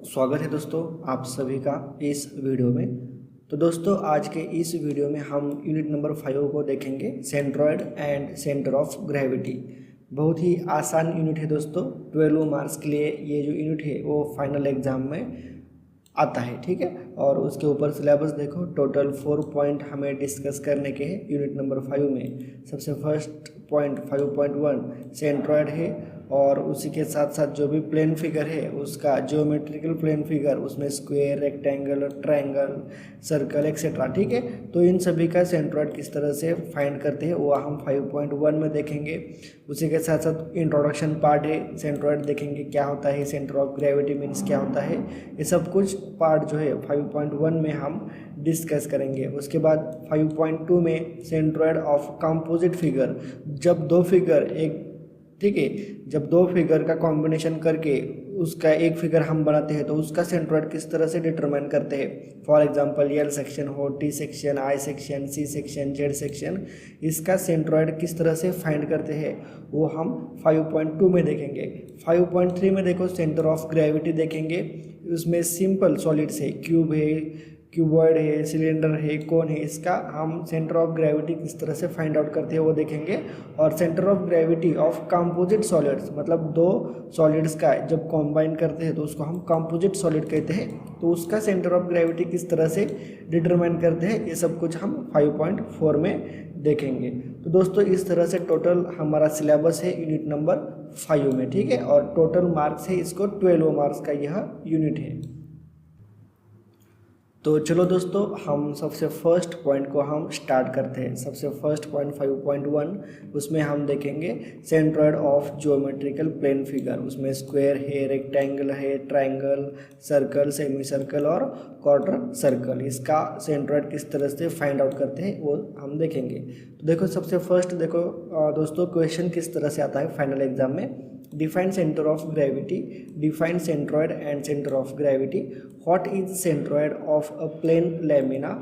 स्वागत है दोस्तों आप सभी का इस वीडियो में। तो दोस्तों आज के इस वीडियो में हम यूनिट नंबर 5 को देखेंगे, centroid and centre of gravity. बहुत ही आसान यूनिट है दोस्तों। 12 मार्क्स के लिए ये जो यूनिट है वो फाइनल एग्जाम में आता है, ठीक है। और उसके ऊपर सिलेबस देखो, टोटल 4 पॉइंट हमें डिस्कस करने के हैं यूनिट नंबर 5 में। सबसे फर्स्ट पॉइंट 5.1 सेंट्रॉयड है, और उसी के साथ साथ जो भी प्लेन फिगर है उसका ज्योमेट्रिकल प्लेन फिगर, उसमें square, rectangle, triangle, circle etcetera, ठीक है। तो इन सभी का सेंट्रॉयड किस तरह से फाइंड करते हैं वो हम 5.1 में देखेंगे। उसी के साथ साथ इंट्रोडक्शन पार्ट है, सेंट्रॉयड देखेंगे क्या होता है, सेंटर ऑफ ग्रेविटी मीन्स क्या होता है, ये सब कुछ पार्ट जो है 5.1 में हम डिस्कस करेंगे। उसके बाद 5.2 में सेंट्रॉयड ऑफ कंपोजिट फिगर, जब दो फिगर एक, ठीक है, जब दो फिगर का कॉम्बिनेशन करके उसका एक फिगर हम बनाते हैं तो उसका सेंट्रॉयड किस तरह से डिटरमाइन करते हैं। फॉर एग्जांपल एल सेक्शन हो, T section, I section, C section, Z section, इसका सेंट्रॉयड किस तरह से फाइंड करते हैं वो हम 5.2 में देखेंगे। 5.3 में देखो सेंटर ऑफ ग्रेविटी देखेंगे। उसमें सिंपल सॉलिड्स है, क्यूब है, क्यूबॉइड है, सिलेंडर है, कोन है, इसका हम सेंटर ऑफ ग्रेविटी किस तरह से फाइंड आउट करते हैं वो देखेंगे। और centre of gravity of composite solids, मतलब दो सॉलिड्स का जब कॉम्बाइन करते हैं तो उसको हम कंपोजिट सॉलिड कहते हैं, तो उसका सेंटर ऑफ ग्रेविटी किस तरह से डिटरमाइन करते हैं, ये सब कुछ हम 5.4 में देखेंगे। तो दोस्तों इस तरह से टोटल हमारा सिलेबस है यूनिट नंबर 5 में, ठीक है। और टोटल मार्क्स है इसको 12 मार्क्स का यह यूनिट है। तो चलो दोस्तों हम सबसे फर्स्ट पॉइंट को हम स्टार्ट करते हैं। सबसे फर्स्ट पॉइंट 5.1, उसमें हम देखेंगे centroid of geometrical plane figure. उसमें स्क्वायर है, रेक्टेंगल है, ट्रायंगल, सर्कल, सेमी सर्कल और क्वार्टर सर्कल, इसका सेंट्रॉयड किस तरह से फाइंड आउट करते हैं वो हम देखेंगे। तो देखो सबसे फर्स्ट देखो दोस्तों क्वेश्चन किस तरह से आता है फाइनल एग्जाम में। Define center of gravity, define centroid and center of gravity. What is centroid of a plane lamina?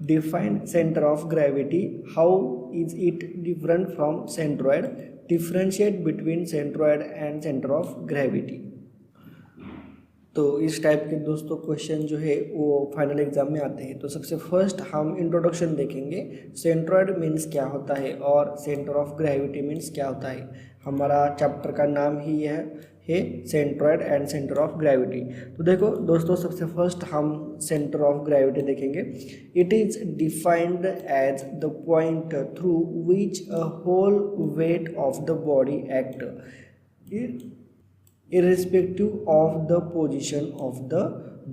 Define center of gravity. How is it different from centroid? Differentiate between centroid and center of gravity. तो इस type के दोस्तों question जो है वो final exam में आते हैं। तो सबसे फर्स्ट हम इंट्रोडक्शन देखेंगे, सेंट्रॉयड मीन्स क्या होता है और सेंटर ऑफ ग्रेविटी मीन्स क्या होता है। हमारा चैप्टर का नाम ही यह है centroid and centre of gravity. तो देखो दोस्तों सबसे फर्स्ट हम सेंटर ऑफ ग्रेविटी देखेंगे। It is defined as the point through which a whole weight of the body act irrespective of the position of the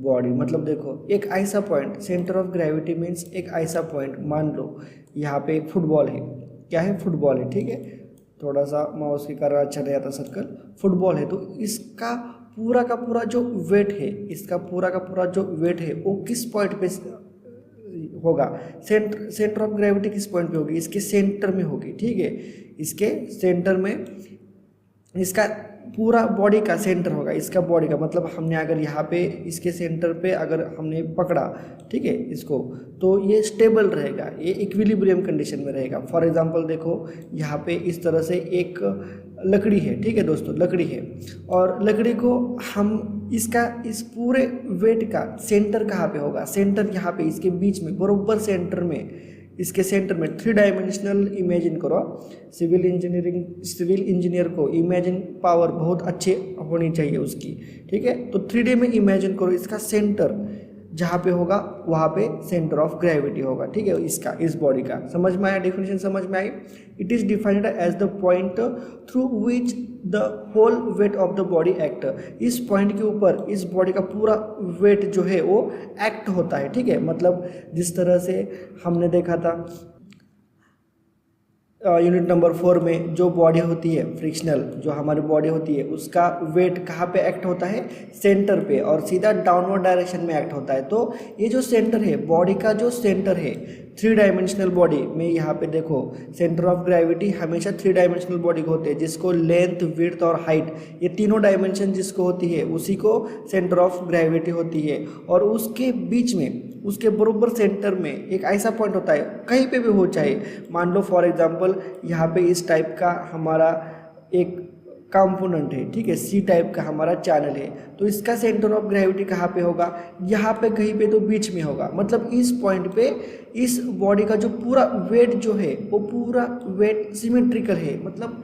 body. मतलब देखो एक ऐसा point, centre of gravity means एक ऐसा point, मान लो यहाँ पे एक फुटबॉल है, क्या है, फुटबॉल है, ठीक है। थोड़ा सा माउस की कर अच्छा नहीं आता सर्कल, फुटबॉल है। तो इसका पूरा का पूरा जो वेट है, इसका पूरा का पूरा जो वेट है वो किस पॉइंट पे होगा, सेंटर ऑफ ग्रेविटी किस पॉइंट पे होगी, इसके सेंटर में होगी, ठीक है। इसके सेंटर में इसका पूरा बॉडी का सेंटर होगा, इसका बॉडी का मतलब हमने अगर यहाँ पे इसके सेंटर पे अगर हमने पकड़ा, ठीक है, इसको, तो ये स्टेबल रहेगा, ये इक्विलिब्रियम कंडीशन में रहेगा। फॉर एग्जांपल देखो यहाँ पे इस तरह से एक लकड़ी है, ठीक है दोस्तों, लकड़ी है, और लकड़ी को हम इसका इस पूरे वेट का सेंटर कहाँ पे होगा, सेंटर यहाँ पे इसके बीच में बरोबर सेंटर में, इसके सेंटर में 3 डायमेंशनल इमेजिन करो। सिविल इंजीनियर को इमेजिन पावर बहुत अच्छी होनी चाहिए उसकी, ठीक है। तो 3D में इमेजिन करो, इसका सेंटर जहाँ पे होगा वहाँ पे सेंटर ऑफ ग्रेविटी होगा, ठीक है, इसका, इस बॉडी का। समझ में आया, डेफिनेशन समझ में आई। It is defined as the point through which the whole weight of the body act. इस पॉइंट के ऊपर इस बॉडी का पूरा वेट जो है वो एक्ट होता है, ठीक है। मतलब जिस तरह से हमने देखा था यूनिट नंबर 4 में, जो बॉडी होती है फ्रिक्शनल, जो हमारी बॉडी होती है उसका वेट कहाँ पे एक्ट होता है, सेंटर पे, और सीधा डाउनवर्ड डायरेक्शन में एक्ट होता है। तो ये जो सेंटर है, बॉडी का जो सेंटर है 3 डायमेंशनल बॉडी में, यहाँ पे देखो सेंटर ऑफ ग्रेविटी हमेशा 3 डायमेंशनल बॉडी को होते हैं, जिसको लेंथ, विड्थ और हाइट, ये तीनों डायमेंशन जिसको होती है उसी को सेंटर ऑफ ग्रेविटी होती है। और उसके बीच में, उसके बरोबर सेंटर में एक ऐसा पॉइंट होता है, कहीं पे भी हो, चाहे मान लो फॉर एग्जांपल यहाँ पे इस टाइप का हमारा एक कंपोनेंट है, ठीक है, सी टाइप का हमारा चैनल है। तो इसका सेंटर ऑफ ग्रेविटी कहाँ पे होगा, यहाँ पे कहीं पे तो बीच में होगा। मतलब इस पॉइंट पे इस बॉडी का जो पूरा वेट जो है वो पूरा वेट सिमेट्रिकल है। मतलब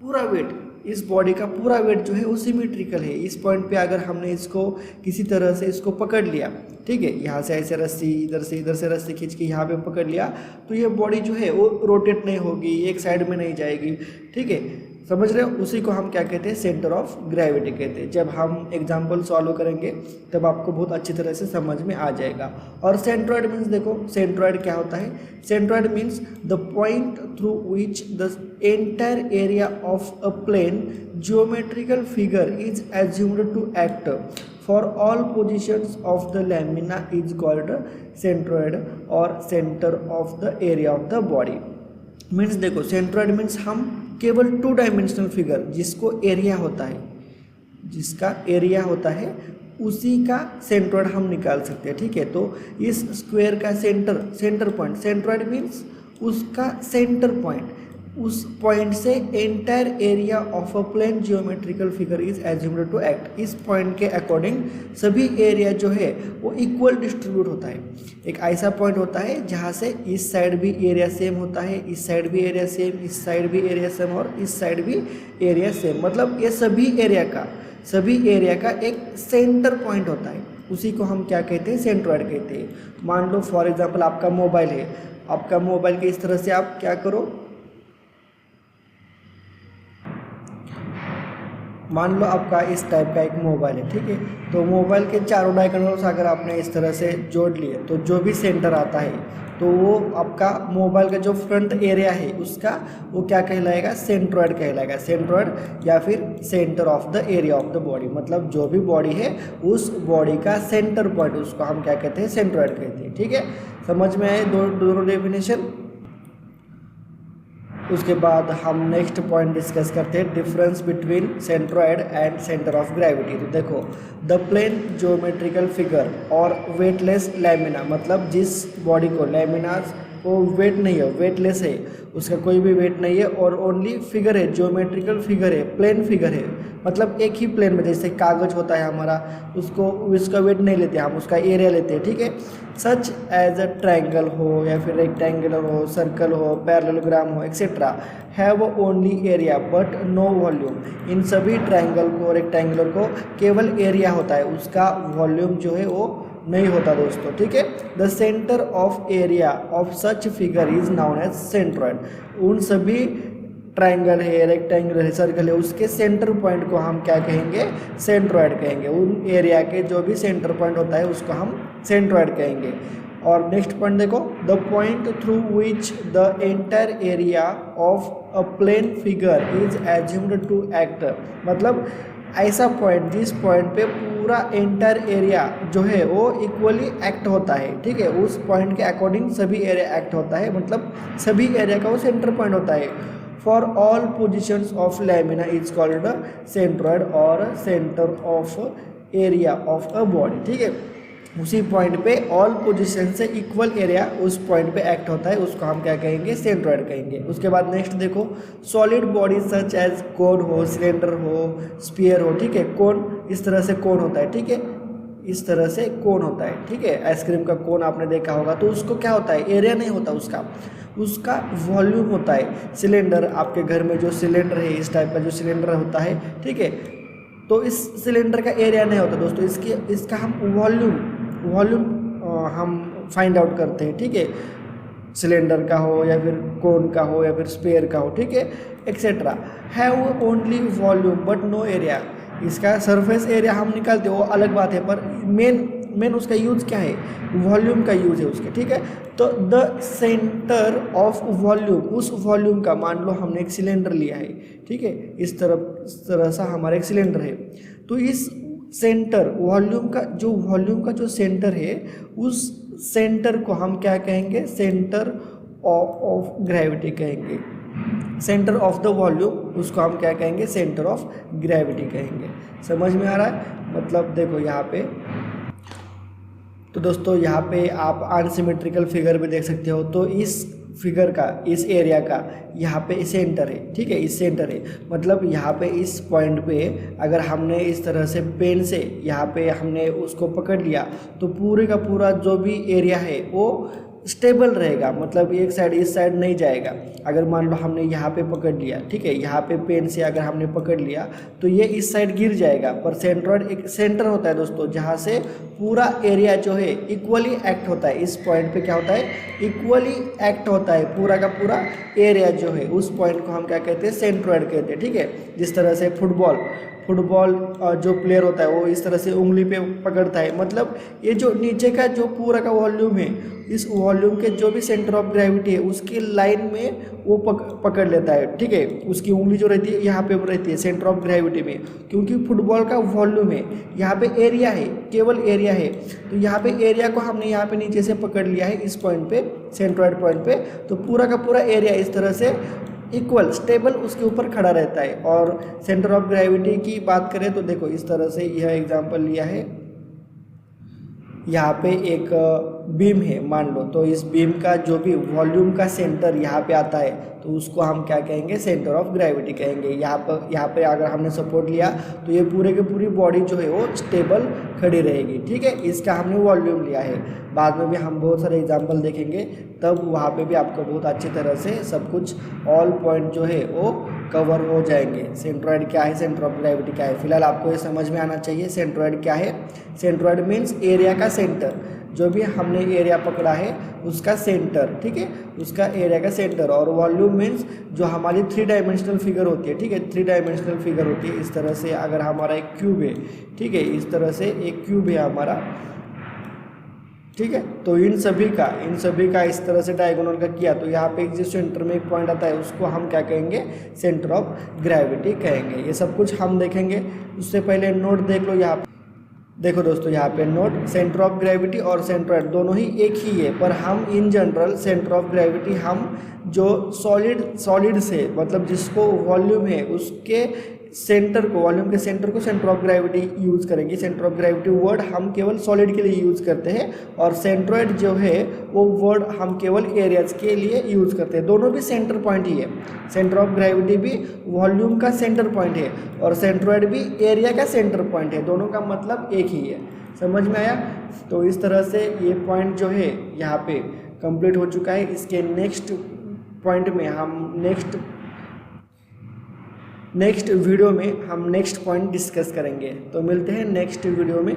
पूरा वेट, इस बॉडी का पूरा वेट जो है वो सिमेट्रिकल है। इस पॉइंट पे अगर हमने इसको किसी तरह से इसको पकड़ लिया, ठीक है, यहाँ से ऐसे रस्सी इधर से रस्सी खींच के यहाँ पे पकड़ लिया, तो ये बॉडी जो है वो रोटेट नहीं होगी, एक साइड में नहीं जाएगी, ठीक है, समझ रहे हो। उसी को हम क्या कहते हैं, सेंटर ऑफ ग्रेविटी कहते हैं। जब हम एग्जाम्पल सॉल्व करेंगे तब आपको बहुत अच्छी तरह से समझ में आ जाएगा। और सेंट्रॉइड मीन्स, देखो सेंट्रॉइड क्या होता है, centroid means the point through which the entire area of a plane geometrical figure is assumed to act for all positions of the lamina is called centroid और centre of the area of the body. Means देखो centroid means हम केवल 2 dimensional figure जिसको area होता है, जिसका area होता है उसी का सेंट्रॉइड हम निकाल सकते हैं, ठीक है। तो इस स्क्वायर का सेंटर पॉइंट, सेंट्रॉइड मीन्स उसका सेंटर पॉइंट, उस पॉइंट से entire area of a plane geometrical figure is assumed to act. इस पॉइंट के अकॉर्डिंग सभी एरिया जो है वो इक्वल डिस्ट्रीब्यूट होता है। एक ऐसा पॉइंट होता है जहाँ से इस साइड भी एरिया सेम होता है, इस साइड भी एरिया सेम, इस साइड भी एरिया सेम और इस साइड भी एरिया सेम। मतलब ये सभी एरिया का एक सेंटर पॉइंट होता है, उसी को हम क्या कहते हैं, सेंट्रॉइड कहते हैं। मान लो फॉर एग्जाम्पल आपका मोबाइल है, आपका मोबाइल के इस तरह से आप क्या करो, मान लो आपका इस टाइप का एक मोबाइल है, ठीक है। तो मोबाइल के चारों डायगोनल्स अगर आपने इस तरह से जोड़ लिए तो जो भी सेंटर आता है तो वो आपका मोबाइल का जो फ्रंट एरिया है उसका वो क्या कहलाएगा, सेंट्रॉइड कहलाएगा। सेंट्रॉइड या फिर centre of the area of the body, मतलब जो भी बॉडी है उस बॉडी का सेंटर पॉइंट, उसको हम क्या कहते हैं, सेंट्रॉइड कहते हैं, ठीक है। समझ में आए दोनों डेफिनेशन। उसके बाद हम नेक्स्ट पॉइंट डिस्कस करते हैं, difference between centroid and centre of gravity. तो देखो द प्लेन ज्योमेट्रिकल फिगर और वेटलेस लैमिना, मतलब जिस बॉडी को लैमिनास को वेट नहीं है, वेटलेस है, उसका कोई भी वेट नहीं है और ओनली फिगर है, ज्योमेट्रिकल फिगर है, प्लेन फिगर है, मतलब एक ही प्लेन में, जैसे कागज होता है हमारा, उसका वेट नहीं लेते हम, उसका एरिया लेते हैं, ठीक है। सच एज अ ट्रायंगल हो या फिर रेक्टेंगुलर हो, सर्कल हो, पैरेललोग्राम हो, etcetera, have only area but no volume. इन सभी ट्रायंगल को, रेक्टेंगुलर को केवल एरिया होता है, उसका वॉल्यूम जो है वो नहीं होता दोस्तों, ठीक है। The centre of area of such figure is known as centroid. उन सभी ट्रायंगल है, रेक्टेंगल है, सर्कल है, उसके सेंटर पॉइंट को हम क्या कहेंगे, सेंट्रॉइड कहेंगे। उन एरिया के जो भी सेंटर पॉइंट होता है उसको हम सेंट्रॉइड कहेंगे। और नेक्स्ट पॉइंट देखो, the point through which the entire area of a plane figure is assumed to act, मतलब ऐसा पॉइंट जिस पॉइंट पे पूरा एंटायर एरिया जो है वो इक्वली एक्ट होता है, ठीक है। उस पॉइंट के अकॉर्डिंग सभी एरिया एक्ट होता है, मतलब सभी एरिया का वो सेंटर पॉइंट होता है। For all positions of lamina is called centroid और centre of area of a body, ठीक है। उसी पॉइंट पे ऑल पोजीशन से इक्वल एरिया उस पॉइंट पे एक्ट होता है, उसको हम क्या कहेंगे, सेंट्रॉइड कहेंगे। उसके बाद नेक्स्ट देखो, सॉलिड बॉडी सच एज कोन हो, सिलेंडर हो, स्फीयर हो, ठीक है। कोन इस तरह से कोन होता है, ठीक है, इस तरह से कोन होता है, ठीक है। आइसक्रीम का कोन आपने देखा होगा, तो उसको क्या होता है, एरिया नहीं होता उसका वॉल्यूम होता है। सिलेंडर, आपके घर में जो सिलेंडर है, इस टाइप का जो सिलेंडर होता है, ठीक है, तो इस सिलेंडर का एरिया नहीं होता दोस्तों, इसका हम वॉल्यूम हम फाइंड आउट करते हैं, ठीक है। सिलेंडर का हो या फिर कोन का हो या फिर स्फीयर का हो, ठीक है, etcetera. Have only volume but no area, इसका सरफेस एरिया हम निकालते हैं वो अलग बात है, पर मेन उसका यूज क्या है, वॉल्यूम का यूज है उसके, ठीक है। तो द सेंटर ऑफ वॉल्यूम, उस वॉल्यूम का, मान लो हमने एक सिलेंडर लिया है, ठीक है, इस तरह सा हमारा एक सिलेंडर है, तो इस सेंटर वॉल्यूम का जो सेंटर है, उस सेंटर को हम क्या कहेंगे, सेंटर ऑफ ग्रेविटी कहेंगे। सेंटर ऑफ द वॉल्यूम, उसको हम क्या कहेंगे, सेंटर ऑफ ग्रेविटी कहेंगे। समझ में आ रहा है, मतलब देखो यहाँ पे, तो दोस्तों यहाँ पे आप अनसिमेट्रिकल फिगर भी देख सकते हो। तो इस फिगर का, इस एरिया का यहाँ पे सेंटर है, ठीक है, इस सेंटर है। मतलब यहाँ पे इस पॉइंट पे अगर हमने इस तरह से पेन से यहाँ पे हमने उसको पकड़ लिया तो पूरे का पूरा जो भी एरिया है वो स्टेबल रहेगा, मतलब एक साइड इस साइड नहीं जाएगा। अगर मान लो हमने यहाँ पे पकड़ लिया, ठीक है, यहाँ पे पेन से अगर हमने पकड़ लिया तो ये इस साइड गिर जाएगा। पर सेंट्रॉइड एक सेंटर होता है दोस्तों, जहाँ से पूरा एरिया जो है इक्वली एक्ट होता है। इस पॉइंट पे क्या होता है, इक्वली एक्ट होता है पूरा का पूरा एरिया जो है। उस पॉइंट को हम क्या कहते हैं, सेंट्रॉइड कहते हैं, ठीक है। जिस तरह से फुटबॉल जो प्लेयर होता है वो इस तरह से उंगली पे पकड़ता है, मतलब ये जो नीचे का जो पूरा का वॉल्यूम है, इस वॉल्यूम के जो भी सेंटर ऑफ ग्रेविटी है उसकी लाइन में वो पकड़ लेता है, ठीक है। उसकी उंगली जो रहती है यहाँ पे रहती है सेंटर ऑफ ग्रेविटी में, क्योंकि फुटबॉल का वॉल्यूम है, यहाँ पे एरिया है, केवल एरिया है। तो यहाँ पे एरिया को हमने यहाँ पे नीचे से पकड़ लिया है इस पॉइंट पे, सेंट्रॉइड पॉइंट पे, तो पूरा का पूरा एरिया इस तरह से इक्वल स्टेबल उसके ऊपर खड़ा रहता है। और सेंटर ऑफ ग्रेविटी की बात करें तो देखो इस तरह से यह एग्जांपल लिया है, यहाँ पे एक बीम है मान लो, तो इस बीम का जो भी वॉल्यूम का सेंटर यहाँ पे आता है तो उसको हम क्या कहेंगे, सेंटर ऑफ ग्रेविटी कहेंगे। यहाँ पे अगर हमने सपोर्ट लिया तो ये पूरे की पूरी बॉडी जो है वो स्टेबल खड़ी रहेगी, ठीक है। इसका हमने वॉल्यूम लिया है, बाद में भी हम बहुत सारे एग्जांपल देखेंगे, तब वहाँ पे भी आपको बहुत अच्छी तरह से सब कुछ ऑल पॉइंट जो है वो कवर हो जाएंगे। सेंट्रॉइड क्या है, सेंटर ऑफ ग्रेविटी क्या है, फिलहाल आपको ये समझ में आना चाहिए। सेंट्रॉइड क्या है, सेंट्रॉइड मीन्स एरिया का सेंटर, जो भी हमने एरिया पकड़ा है उसका सेंटर, ठीक है, उसका एरिया का सेंटर। और वॉल्यूम मीन्स जो हमारी 3 डायमेंशनल फिगर होती है, ठीक है, 3 डायमेंशनल फिगर होती है। इस तरह से अगर हमारा एक क्यूब है, ठीक है, इस तरह से एक क्यूब है हमारा, ठीक है, तो इन सभी का इस तरह से डायगोनल का किया तो यहाँ पे जिस सेंटर में एक पॉइंट आता है उसको हम क्या कहेंगे, सेंटर ऑफ ग्रेविटी कहेंगे। ये सब कुछ हम देखेंगे, उससे पहले नोट देख लो। यहाँ देखो दोस्तों, यहाँ पे नोट, सेंटर ऑफ ग्रेविटी और सेंट्रॉइड दोनों ही एक ही है, पर हम in general centre of gravity हम जो सॉलिड से, मतलब जिसको वॉल्यूम है उसके सेंटर को, वॉल्यूम के सेंटर को सेंटर ऑफ ग्रेविटी यूज़ करेंगे। सेंटर ऑफ ग्रेविटी वर्ड हम केवल सॉलिड के लिए यूज़ करते हैं, और सेंट्रॉइड जो है वो वर्ड हम केवल एरियाज के लिए यूज़ करते हैं। दोनों भी सेंटर पॉइंट ही है, सेंटर ऑफ ग्रेविटी भी वॉल्यूम का सेंटर पॉइंट है और सेंट्रॉइड भी एरिया का सेंटर पॉइंट है, दोनों का मतलब एक ही है। समझ में आया? तो इस तरह से ये पॉइंट जो है यहाँ पे कंप्लीट हो चुका है। इसके नेक्स्ट पॉइंट में हम नेक्स्ट वीडियो में हम नेक्स्ट पॉइंट डिस्कस करेंगे। तो मिलते हैं नेक्स्ट वीडियो में।